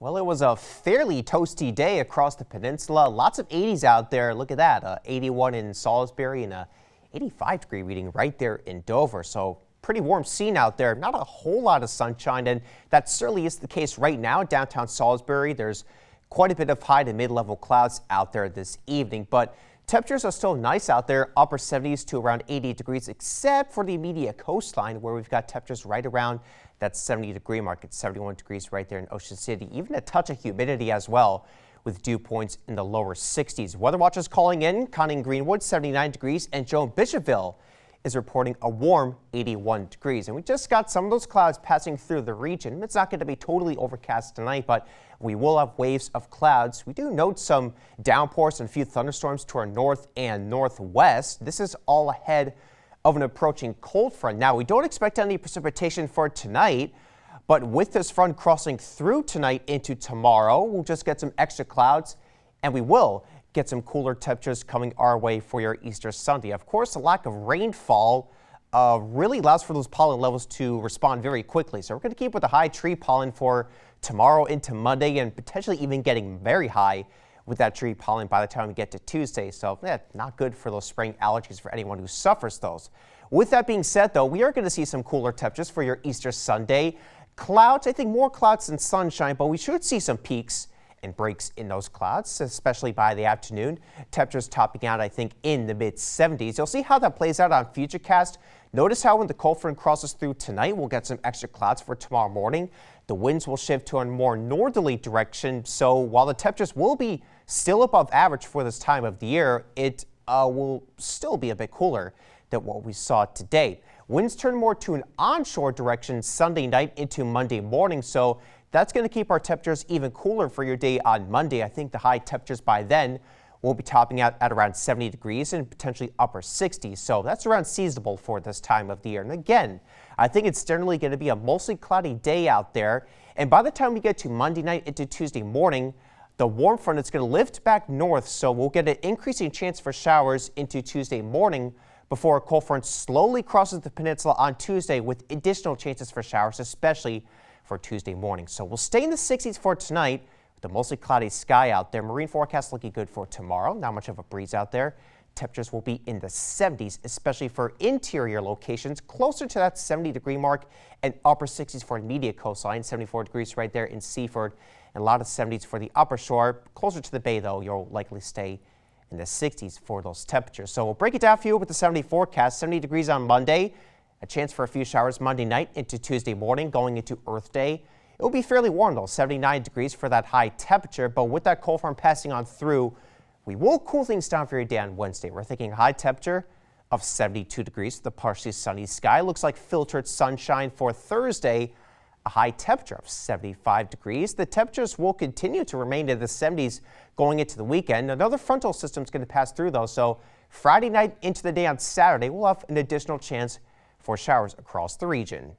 Well, it was a fairly toasty day across the peninsula. Lots of 80s out there. Look at that, 81 in Salisbury and a 85-degree reading right there in Dover. So pretty warm scene out there. Not a whole lot of sunshine, and that certainly is the case right now. Downtown Salisbury, there's quite a bit of high to mid-level clouds out there this evening, but temperatures are still nice out there, upper 70s to around 80 degrees, except for the immediate coastline where we've got temperatures right around that 70-degree mark. It's 71 degrees right there in Ocean City. Even a touch of humidity as well, with dew points in the lower 60s. Weather watchers calling in, Conning Greenwood 79 degrees, and Joan Bishopville is reporting a warm 81 degrees. And we just got some of those clouds passing through the region. It's not going to be totally overcast tonight, but we will have waves of clouds. We do note some downpours and a few thunderstorms to our north and northwest. This is all ahead of an approaching cold front. Now, we don't expect any precipitation for tonight, but with this front crossing through tonight into tomorrow, we'll just get some extra clouds, and we will get some cooler temperatures coming our way for your Easter Sunday. Of course, the lack of rainfall really allows for those pollen levels to respond very quickly. So we're going to keep with the high tree pollen for tomorrow into Monday, and potentially even getting very high with that tree pollen by the time we get to Tuesday. So not good for those spring allergies for anyone who suffers those. With that being said, though, we are going to see some cooler temperatures for your Easter Sunday. Clouds, I think more clouds than sunshine, but we should see some peaks and breaks in those clouds, especially by the afternoon. Temperatures topping out, I think, in the mid-70s. You'll see how that plays out on Futurecast. Notice how when the cold front crosses through tonight, we'll get some extra clouds for tomorrow morning. The winds will shift to a more northerly direction, so while the temperatures will be still above average for this time of the year, it will still be a bit cooler than what we saw today. Winds turn more to an onshore direction Sunday night into Monday morning, so that's going to keep our temperatures even cooler for your day on Monday. I think the high temperatures by then will be topping out at around 70 degrees and potentially upper 60s, so that's around seasonable for this time of the year. And again, I think it's generally going to be a mostly cloudy day out there, and by the time we get to Monday night into Tuesday morning, the warm front is going to lift back north, so we'll get an increasing chance for showers into Tuesday morning before a cold front slowly crosses the peninsula on Tuesday with additional chances for showers, especially for Tuesday morning. So we'll stay in the 60s for tonight with a mostly cloudy sky out there. Marine forecast looking good for tomorrow. Not much of a breeze out there. Temperatures will be in the 70s, especially for interior locations, closer to that 70-degree mark, and upper 60s for immediate coastline, 74 degrees right there in Seaford, and a lot of 70s for the upper shore. Closer to the bay, though, you'll likely stay in the 60s for those temperatures. So we'll break it down for you with the 70 forecast. 70 degrees on Monday, a chance for a few showers Monday night into Tuesday morning, going into Earth Day. It will be fairly warm, though, 79 degrees for that high temperature, but with that cold front passing on through, we will cool things down for your day on Wednesday. We're thinking high temperature of 72 degrees, the partially sunny sky. Looks like filtered sunshine for Thursday, a high temperature of 75 degrees. The temperatures will continue to remain in the 70s going into the weekend. Another frontal system is going to pass through, though, so Friday night into the day on Saturday, we'll have an additional chance for showers across the region.